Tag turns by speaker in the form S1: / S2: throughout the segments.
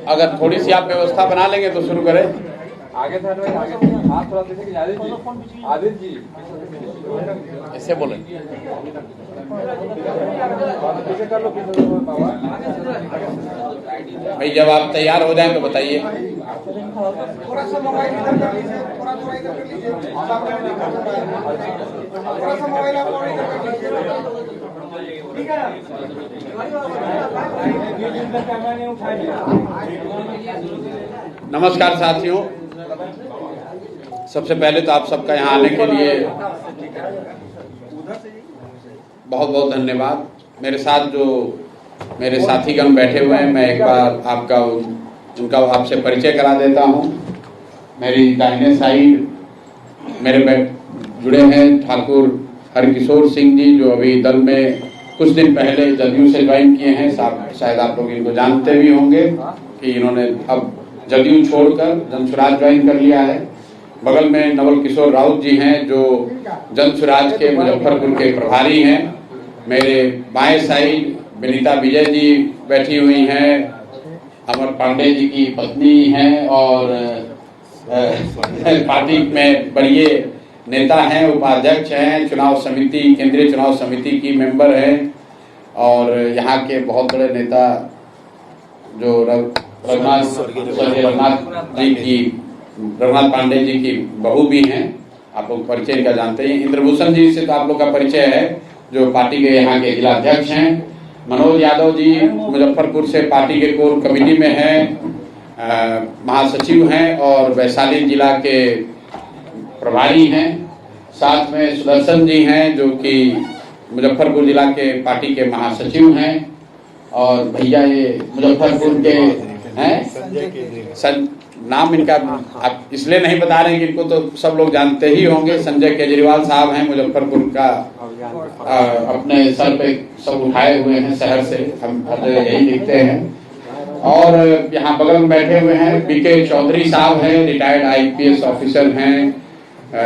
S1: अगर थोड़ी सी आप व्यवस्था बना लेंगे तो शुरू करें।
S2: आगे सर आगे हाथ थोड़ा दीजिए आदित्य जी
S1: ऐसे बोले। भाई जब आप तैयार हो जाएं तो बताइए।
S2: थोड़ा सा मोबाइल इधर कर लीजिए, थोड़ा इधर कर लीजिए, थोड़ा सा मोबाइल आप और इधर कर लीजिए, ठीक है।
S1: नमस्कार साथियों, सबसे पहले तो आप सबका यहाँ आने के लिए बहुत बहुत धन्यवाद। मेरे साथ जो मेरे साथीगण बैठे हुए हैं, मैं एक बार आपका उनका आपसे परिचय करा देता हूँ। मेरी दाहिने साइड मेरे जुड़े हैं ठाकुर हरकिशोर सिंह जी, जो अभी दल में कुछ दिन पहले जदयू से ज्वाइन किए हैं। शायद आप लोग इनको जानते भी होंगे कि इन्होंने अब जदयू छोड़कर जनसुराज ज्वाइन कर लिया है। बगल में नवल किशोर राउत जी हैं, जो जनसुराज के मुजफ्फरपुर के प्रभारी हैं। मेरे बाएं साइड विनीता विजय जी बैठी हुई हैं, अमर पांडे जी की पत्नी हैं और पार्टी में बड़े नेता हैं, उपाध्यक्ष हैं, चुनाव समिति केंद्रीय चुनाव समिति की मेंबर हैं और यहाँ के बहुत बड़े नेता जो रघुनाथ पांडे जी की बहू भी हैं। आप लोग परिचय इनका जानते हैं। इंद्रभूषण जी से तो आप लोग का परिचय है, जो पार्टी के यहाँ के जिला अध्यक्ष हैं। मनोज यादव जी मुजफ्फरपुर से पार्टी के कोर कमेटी में हैं, महासचिव हैं और वैशाली जिला के प्रभारी हैं। साथ में सुदर्शन जी हैं, जो कि मुजफ्फरपुर जिला के पार्टी के महासचिव हैं। और भैया ये मुजफ्फरपुर के हैं, नाम इनका आप इसलिए नहीं बता रहे हैं कि इनको तो सब लोग जानते ही होंगे। संजय केजरीवाल साहब हैं, मुजफ्फरपुर का अपने सर पे सब उठाए हुए हैं, शहर से हम यही दिखते हैं। और यहाँ बगल में बैठे हुए हैं बीके चौधरी साहब हैं, रिटायर्ड IPS ऑफिसर हैं।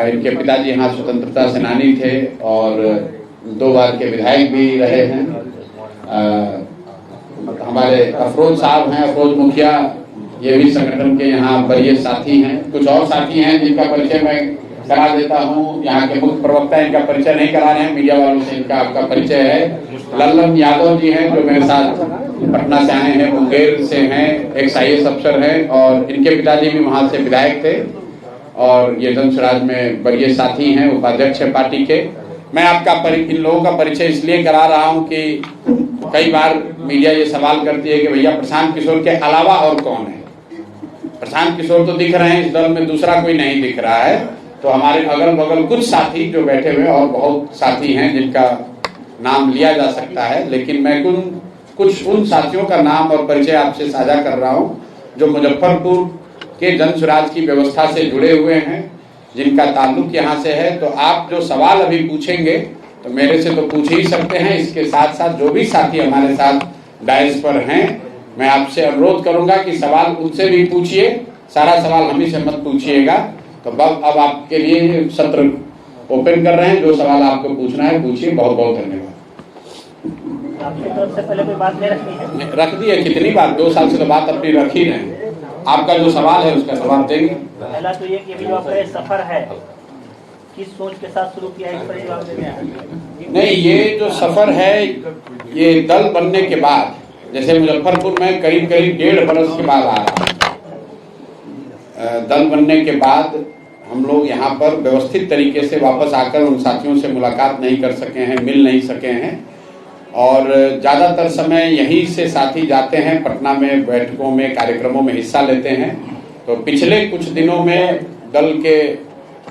S1: इनके पिताजी यहाँ स्वतंत्रता सेनानी थे और 2 बार के विधायक भी रहे हैं। हमारे अफरोज साहब हैं, अफरोज मुखिया, ये भी संगठन के यहाँ वरीय साथी हैं। कुछ और साथी हैं जिनका परिचय मैं करा देता हूँ। यहाँ के मुख्य प्रवक्ता इनका परिचय नहीं करा रहे हैं, मीडिया वालों से इनका आपका परिचय है। लल्लन यादव जी हैं, जो मेरे साथ पटना से आए हैं, मुंगेर से हैं, एक IAS अफसर हैं और इनके पिताजी भी वहाँ से विधायक थे और ये जनसुराज में वरीय साथी हैं, उपाध्यक्ष है पार्टी के। मैं आपका इन लोगों का परिचय इसलिए करा रहा हूँ कि कई बार मीडिया ये सवाल करती है कि भैया प्रशांत किशोर के अलावा और कौन है। प्रशांत किशोर तो दिख रहे हैं, इस दल में दूसरा कोई नहीं दिख रहा है। तो हमारे अगल बगल कुछ साथी जो बैठे हुए और बहुत साथी हैं जिनका नाम लिया जा सकता है, लेकिन मैं कुछ उन साथियों का नाम और परिचय आपसे साझा कर रहा हूँ जो मुजफ्फरपुर के जनसुराज की व्यवस्था से जुड़े हुए हैं, जिनका ताल्लुक यहाँ से है। तो आप जो सवाल अभी पूछेंगे तो मेरे से तो पूछ ही सकते हैं। इसके साथ साथ जो भी साथी हमारे साथ डायस पर हैं, मैं आपसे अनुरोध करूंगा कि सवाल उनसे भी पूछिए, सारा सवाल हम ही से मत पूछिएगा। तो अब आपके लिए सत्र ओपन कर रहे हैं, जो सवाल आपको पूछना है पूछिए। बहुत बहुत धन्यवाद।
S3: आपकी तरफ से पहले कोई बात नहीं रखनी है?
S1: रख दी है, कितनी बार, 2 साल से तो बात अपनी रख ही रहे। आपका जो सवाल है उसका जवाब देंगे।
S3: पहला तो ये कि जो आपका सफर है किस सोच के साथ शुरू किया है, इस पर जवाब देंगे।
S1: नहीं, ये जो सफर है ये दल बनने के बाद, जैसे मुजफ्फरपुर में करीब 1.5 बरस के बाद आ रहा है। दल बनने के बाद हम लोग यहाँ पर व्यवस्थित तरीके से वापस आकर उन साथियों से मुलाकात नहीं कर सके हैं, मिल नहीं सके हैं और ज़्यादातर समय यहीं से साथी जाते हैं, पटना में बैठकों में कार्यक्रमों में हिस्सा लेते हैं। तो पिछले कुछ दिनों में दल के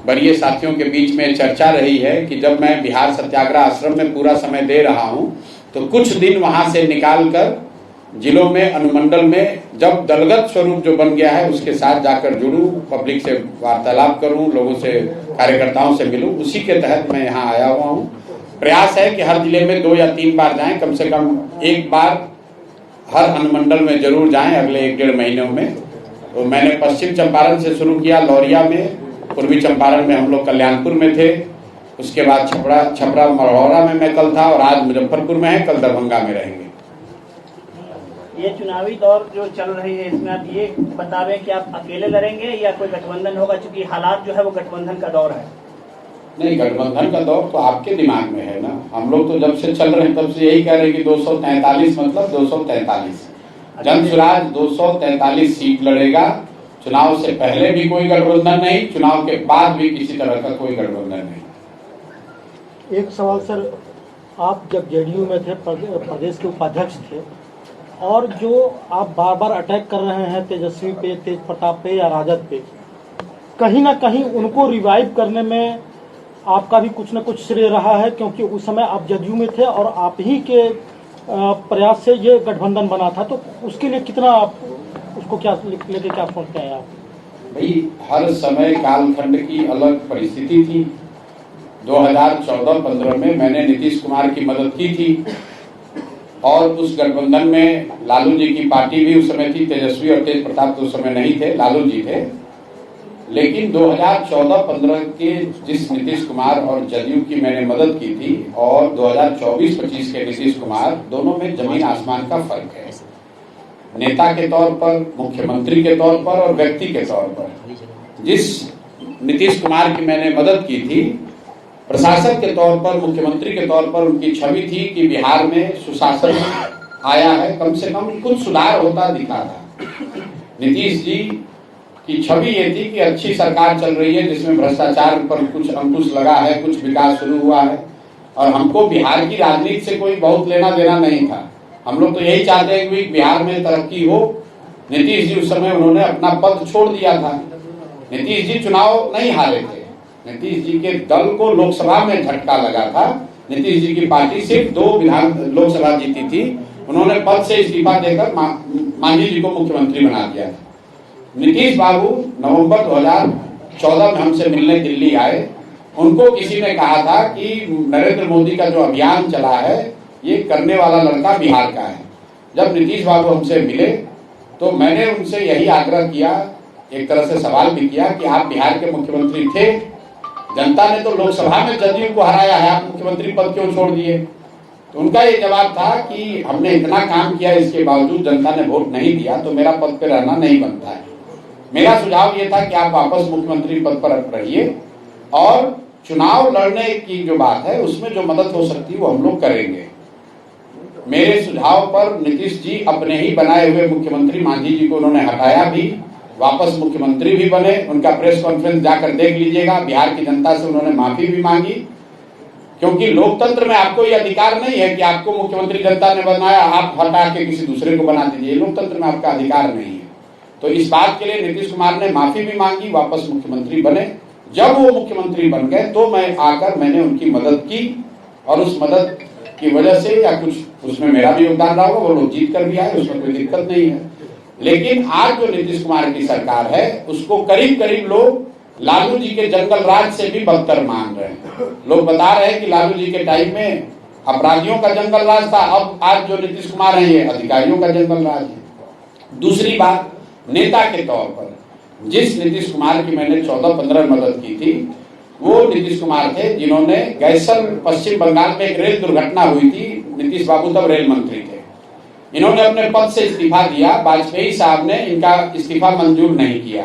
S1: वरीय साथियों के बीच में चर्चा रही है कि जब मैं बिहार सत्याग्रह आश्रम में पूरा समय दे रहा हूं तो कुछ दिन वहां से निकालकर जिलों में, अनुमंडल में जब दलगत स्वरूप जो बन गया है उसके साथ जाकर जुड़ूं, पब्लिक से वार्तालाप करूं, लोगों से, कार्यकर्ताओं से मिलूं। उसी के तहत मैं यहाँ आया हुआ हूँ। प्रयास है कि हर जिले में 2 या 3 बार जाएं, कम से कम 1 बार हर अनुमंडल में जरूर जाएं अगले 1-1.5 महीनों में। तो मैंने पश्चिम चंपारण से शुरू किया, लौरिया में, पूर्वी चंपारण में हम लोग कल्याणपुर में थे, उसके बाद छपरा मढ़ौरा में मैं कल था और आज मुजफ्फरपुर में है, कल दरभंगा में रहेंगे।
S3: ये चुनावी दौर जो चल रही है इसमें आप ये बतावें कि आप अकेले लड़ेंगे या कोई गठबंधन होगा, क्योंकि हालात जो है वो गठबंधन का दौर है।
S1: नहीं, गठबंधन का दौर तो आपके दिमाग में है ना। हम लोग तो जब से चल रहे हैं तब से यही कह रहे हैं कि 243 मतलब 243 जनसुराज 243 सीट लड़ेगा। चुनाव से पहले भी कोई गठबंधन नहीं, चुनाव के बाद भी किसी तरह का कोई गठबंधन नहीं।
S2: एक सवाल सर, आप जब जेडीयू में थे, प्रदेश के उपाध्यक्ष थे, और जो आप बार बार अटैक कर रहे हैं तेजस्वी पे, तेज प्रताप पे या राजद पे, कहीं ना कहीं उनको रिवाइव करने में आपका भी कुछ न कुछ श्रेय रहा है, क्योंकि उस समय आप जदयू में थे और आप ही के प्रयास से ये गठबंधन बना था। तो उसके लिए कितना आप उसको क्या लेके क्या सोचते हैं आप?
S1: भाई, हर समय कालखंड की अलग परिस्थिति थी। 2014-15 में मैंने नीतीश कुमार की मदद की थी और उस गठबंधन में लालू जी की पार्टी भी उस समय थी। तेजस्वी और तेज प्रताप तो उस समय नहीं थे, लालू जी थे। लेकिन 2014-15 के जिस नीतीश कुमार और जदयू की मैंने मदद की थी और 2024-25 के नीतीश कुमार, दोनों में जमीन आसमान का फर्क है। नेता के तौर पर, मुख्यमंत्री के तौर पर और व्यक्ति के तौर पर जिस नीतीश कुमार की मैंने मदद की थी, प्रशासक के तौर पर, मुख्यमंत्री के तौर पर उनकी छवि थी कि बिहार में सुशासन आया है, कम से कम कुछ सुधार होता दिखा था। नीतीश जी की छवि ये थी कि अच्छी सरकार चल रही है जिसमें भ्रष्टाचार पर कुछ अंकुश लगा है, कुछ विकास शुरू हुआ है। और हमको बिहार की राजनीति से कोई बहुत लेना देना नहीं था। हम लोग तो यही चाहते हैं कि बिहार में तरक्की हो। नीतीश जी उस समय उन्होंने अपना पद छोड़ दिया था। नीतीश जी चुनाव नहीं हारे थे। नीतीश जी के दल को लोकसभा में झटका लगा था। नीतीश जी की पार्टी सिर्फ 2 विधान लोकसभा जीती थी। उन्होंने पद से इस्तीफा देकर मांझी जी को मुख्यमंत्री बना दिया था। नीतीश बाबू नवंबर 2014 में हमसे मिलने दिल्ली आए। उनको किसी ने कहा था कि नरेंद्र मोदी का जो अभियान चला है ये करने वाला लड़का बिहार का है। जब नीतीश बाबू हमसे मिले तो मैंने उनसे यही आग्रह किया, एक तरह से सवाल भी किया कि आप बिहार के मुख्यमंत्री थे, जनता ने तो लोकसभा में जदयू को हराया है, आप मुख्यमंत्री पद क्यों छोड़ दिए? तो उनका ये जवाब था कि हमने इतना काम किया, इसके बावजूद जनता ने वोट नहीं दिया, तो मेरा पद पे रहना नहीं बनता है। मेरा सुझाव ये था कि आप वापस मुख्यमंत्री पद पर रहिए और चुनाव लड़ने की जो बात है उसमें जो मदद हो सकती है वो हम लोग करेंगे। मेरे सुझाव पर नीतीश जी अपने ही बनाए हुए मुख्यमंत्री मांझी जी को उन्होंने हटाया भी, वापस मुख्यमंत्री भी बने। उनका प्रेस कॉन्फ्रेंस जाकर देख लीजिएगा। बिहार की जनता से उन्होंने माफी भी मांगी, क्योंकि लोकतंत्र में आपको ये अधिकार नहीं है कि आपको मुख्यमंत्री जनता ने बनाया, आप हटा के किसी दूसरे को बना दीजिए। लोकतंत्र में आपका अधिकार नहीं है। तो इस बात के लिए नीतीश कुमार ने माफी भी मांगी, वापस मुख्यमंत्री बने। जब वो मुख्यमंत्री बन गए तो मैंने उनकी मदद की और उस मदद की वजह से या कुछ उसमें मेरा भी योगदान रहा होगा, वो लोग जीत कर भी आए, उसमें कोई दिक्कत नहीं है। लेकिन आज जो नीतीश कुमार की सरकार है उसको करीब करीब लोग लालू जी के जंगल राज से भी बदतर मान रहे हैं। लोग बता रहे हैं कि लालू जी के टाइम में अपराधियों का जंगल राज था, अब आज जो नीतीश कुमार है ये अधिकारियों का जंगल राज है। दूसरी बात, नेता के तौर पर जिस नीतीश कुमार की मैंने 14-15 मदद की थी, वो नीतीश कुमार थे जिन्होंने गैसल पश्चिम बंगाल में एक रेल दुर्घटना हुई थी। नीतीश बाबू तब रेल मंत्री थे। इन्होंने अपने पद से इस्तीफा दिया, वाजपेयी साहब ने इनका इस्तीफा मंजूर नहीं किया।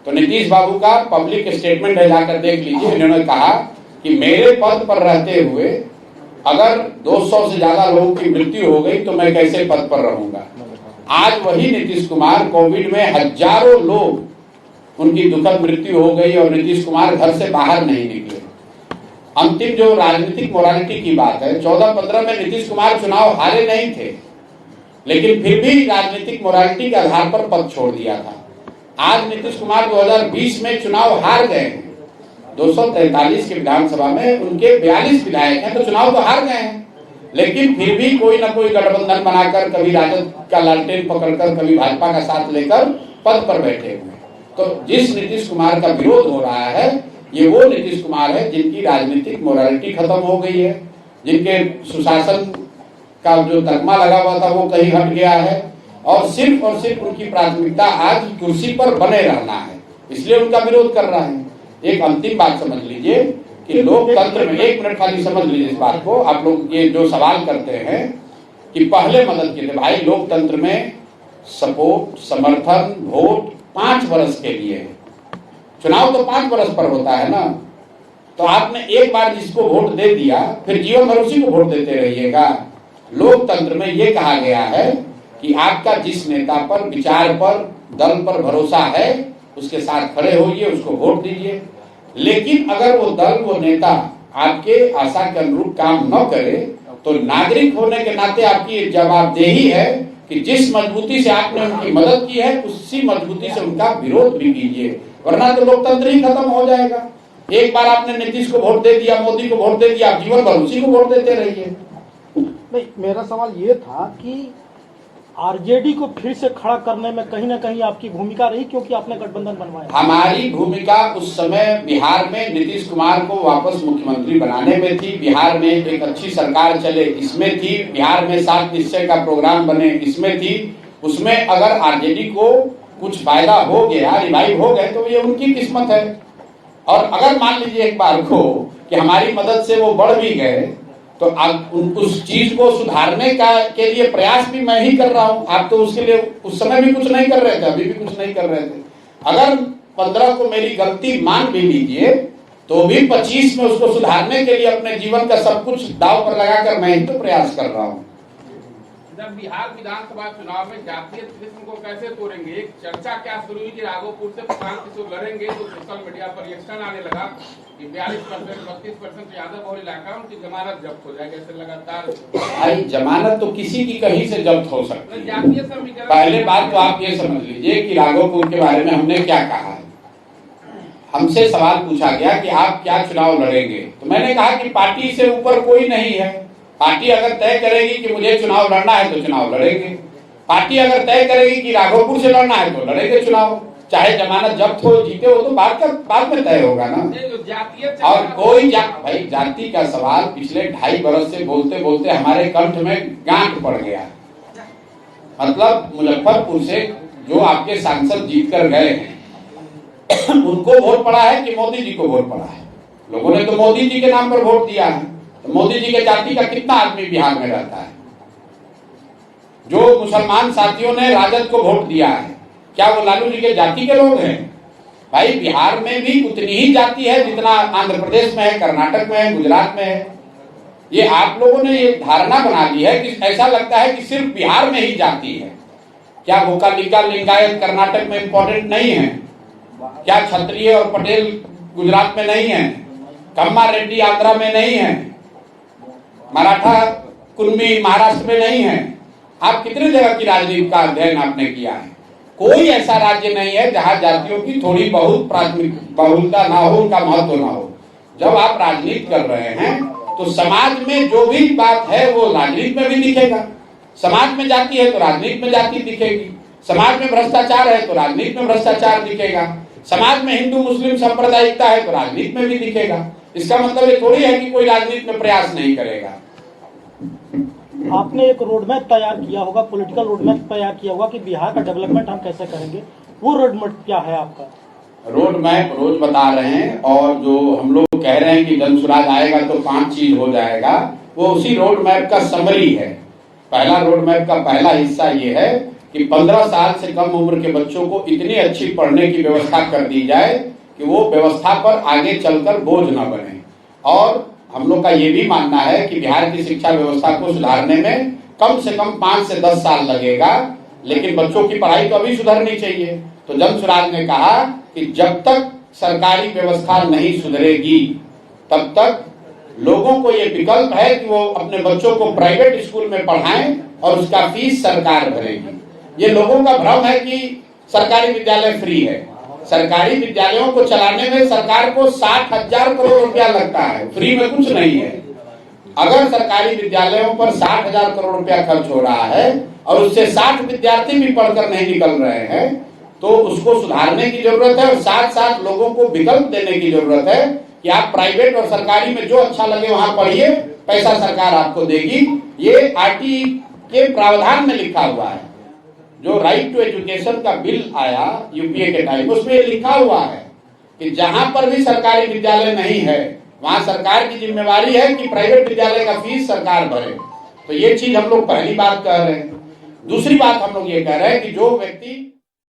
S1: तो नीतीश बाबू का पब्लिक स्टेटमेंट है, जाकर देख लीजिए। इन्होंने कहा कि मेरे पद पर रहते हुए अगर 200 से ज्यादा लोगों की मृत्यु हो गई तो मैं कैसे पद पर रहूंगा। आज वही नीतीश कुमार, कोविड में हजारों लोग उनकी दुखद मृत्यु हो गई और नीतीश कुमार घर से बाहर नहीं निकले। अंतिम जो राजनीतिक मोरालिटी की बात है, 14-15 में नीतीश कुमार चुनाव हारे नहीं थे, लेकिन फिर भी राजनीतिक मोरालिटी के आधार पर पद छोड़ दिया था। आज नीतीश कुमार 2020 में चुनाव हार गए हैं। 243 के विधानसभा में उनके 42 विधायक हैं, तो चुनाव तो हार गए हैं, लेकिन फिर भी कोई ना कोई गठबंधन बनाकर, कभी राजद का लालटेन पकड़कर, कभी भाजपा का साथ लेकर पद पर बैठे हुए। तो जिस नीतीश कुमार का विरोध हो रहा है ये वो नीतीश कुमार है जिनकी राजनीतिक मोरालिटी खत्म हो गई है, जिनके सुशासन का जो तकमा लगा हुआ था वो कहीं हट गया है और सिर्फ उनकी प्राथमिकता आज कुर्सी पर बने रहना है, इसलिए उनका विरोध कर रहा है। एक अंतिम बात समझ लीजिए कि लोकतंत्र में, 1 मिनट खाली समझ लीजिए इस बात को। आप लोग ये जो सवाल करते हैं कि पहले मदद किए थे। भाई लोकतंत्र में सपोर्ट, समर्थन, वोट 5 वर्ष के लिए है। चुनाव तो 5 वर्ष पर होता है ना। तो आपने एक बार जिसको वोट दे दिया फिर जीवन भर उसी को वोट देते रहिएगा। लोकतंत्र में ये कहा गया है कि आपका जिस नेता पर, विचार पर, दल पर भरोसा है उसके साथ खड़े होइए, उसको वोट दीजिए। लेकिन अगर वो दल, वो नेता आपके आशा के अनुरूप काम न करे तो नागरिक होने के नाते आपकी जवाबदेही है कि जिस मजबूती से आपने उनकी मदद की है उसी मजबूती से उनका विरोध भी कीजिए, वरना तो लोकतंत्र ही खत्म हो जाएगा। एक बार आपने नीतीश को वोट दे दिया, मोदी को वोट दे दिया, आप जीवन भर उसी को वोट देते रहिए।
S2: नहीं, मेरा सवाल ये था कि आरजेडी को फिर से खड़ा करने में कहीं ना कहीं आपकी भूमिका रही, क्योंकि आपने गठबंधन बनवाया।
S1: हमारी भूमिका उस समय बिहार में नीतीश कुमार को वापस मुख्यमंत्री बनाने में थी, बिहार में एक अच्छी सरकार चले इसमें थी, बिहार में 7 निश्चय का प्रोग्राम बने इसमें थी। उसमें अगर आरजेडी को कुछ फायदा हो गया, रिवाइव हो गए, तो ये उनकी किस्मत है। और अगर मान लीजिए एक बार को कि हमारी मदद से वो बढ़ भी गए तो अब उस चीज को सुधारने के लिए प्रयास भी मैं ही कर रहा हूं। आप तो उसके लिए उस समय भी कुछ नहीं कर रहे थे, अभी भी कुछ नहीं कर रहे थे। अगर 15 को मेरी गलती मान भी लीजिए तो भी 25 में उसको सुधारने के लिए अपने जीवन का सब कुछ दांव पर लगाकर मैं ही तो प्रयास कर रहा हूं।
S4: जब बिहार विधानसभा चुनाव में जातीय किस्म को कैसे तोड़ेंगे, एक चर्चा क्या शुरू हुई कि राघोपुर से प्रशांत किशोर लड़ेंगे, तो सोशल मीडिया पर रिएक्शन आने लगा कि 42%, 32% यादव बहुल इलाका उनकी जमानत जब्त हो जाएगी। ऐसे लगातार
S1: भाई जमानत तो किसी की कहीं से जब्त हो सकती है।
S4: जातीय समीकरण,
S1: पहले बात तो आप ये समझ लीजिए कि राघोपुर के बारे में हमने क्या कहा है। हमसे सवाल पूछा गया कि आप क्या चुनाव लड़ेंगे, तो मैंने कहा कि पार्टी से ऊपर कोई नहीं है। पार्टी अगर तय करेगी कि मुझे चुनाव लड़ना है तो चुनाव लड़ेंगे। पार्टी अगर तय करेगी कि राघोपुर से लड़ना है तो लड़ेंगे चुनाव, चाहे जमानत जब्त हो, जीते हो, तो बाद में तय होगा ना। और कोई भाई जाति का सवाल पिछले 2.5 बरस से बोलते बोलते हमारे कंठ में गांठ पड़ गया। मतलब मुजफ्फरपुर से जो आपके सांसद जीत कर गए हैं उनको वोट पड़ा है कि मोदी जी को वोट पड़ा है? लोगों ने तो मोदी जी के नाम पर वोट दिया है। तो मोदी जी के जाति का कितना आदमी बिहार में रहता है? जो मुसलमान साथियों ने राजद को वोट दिया है, क्या वो लालू जी के जाति के लोग हैं? भाई बिहार में भी उतनी ही जाति है जितना आंध्र प्रदेश में है, कर्नाटक में है, गुजरात में है। ये आप लोगों ने ये धारणा बना ली है कि ऐसा लगता है कि सिर्फ बिहार में ही जाति है। क्या भोकालिका, लिंगायत कर्नाटक में इंपॉर्टेंट नहीं है? क्या क्षत्रिय और पटेल गुजरात में नहीं है? कम्मा रेड्डी आंध्रा में नहीं है? मराठा कुर्मी महाराष्ट्र में नहीं है? आप कितने जगह की राजनीति का अध्ययन आपने किया है? कोई ऐसा राज्य नहीं है जहां जातियों की थोड़ी बहुत प्राथमिक बहुलता ना हो, उनका महत्व ना हो। जब आप राजनीति कर रहे हैं तो समाज में जो भी बात है वो राजनीति में भी दिखेगा। समाज में जाति है तो राजनीति में जाति दिखेगी, समाज में भ्रष्टाचार है तो राजनीति में भ्रष्टाचार दिखेगा, समाज में हिंदू मुस्लिम सांप्रदायिकता है तो राजनीति में भी दिखेगा। इसका मतलब ये थोड़ी है कि कोई राजनीति में प्रयास नहीं करेगा।
S2: आपने एक रोडमैप तैयार किया होगा, पॉलिटिकल रोडमैप तैयार किया होगा कि बिहार का डेवलपमेंट हम कैसे करेंगे, वो रोडमैप क्या है आपका?
S1: रोड मैप रोज बता रहे हैं, और जो हम लोग कह रहे हैं कि जन सुराज आएगा तो 5 चीज हो जाएगा, वो उसी रोड मैप का समरी है। पहला रोड मैप का पहला हिस्सा ये है कि 15 साल से कम उम्र के बच्चों को इतनी अच्छी पढ़ने की व्यवस्था कर दी जाए कि वो व्यवस्था पर आगे चलकर बोझ न बने। और हम लोग का ये भी मानना है कि बिहार की शिक्षा व्यवस्था को सुधारने में कम से कम 5 से 10 साल लगेगा, लेकिन बच्चों की पढ़ाई तो अभी सुधरनी चाहिए। तो जन सुराज ने कहा कि जब तक सरकारी व्यवस्था नहीं सुधरेगी तब तक लोगों को ये विकल्प है कि वो अपने बच्चों को प्राइवेट स्कूल में पढ़ाएं और उसका फीस सरकार भरेगी। ये लोगों का भ्रम है कि सरकारी विद्यालय फ्री है। सरकारी विद्यालयों को चलाने में सरकार को 60,000 करोड़ रुपया लगता है, फ्री में कुछ नहीं है। अगर सरकारी विद्यालयों पर 60,000 करोड़ रुपया खर्च हो रहा है और उससे 60 विद्यार्थी भी पढ़कर नहीं निकल रहे हैं तो उसको सुधारने की जरूरत है। और साथ साथ लोगों को विकल्प देने की जरूरत है कि आप प्राइवेट और सरकारी में जो अच्छा लगे वहां पढ़िए, पैसा सरकार आपको देगी। ये आरटीई के प्रावधान में लिखा हुआ है। जो राइट टू एजुकेशन का बिल आया यूपीए के टाइम, उसमें ये लिखा हुआ है कि जहां पर भी सरकारी विद्यालय नहीं है वहां सरकार की जिम्मेवारी है कि प्राइवेट विद्यालय का फीस सरकार भरे। तो ये चीज हम लोग पहली बात कह रहे हैं। दूसरी बात हम लोग ये कह रहे हैं कि जो व्यक्ति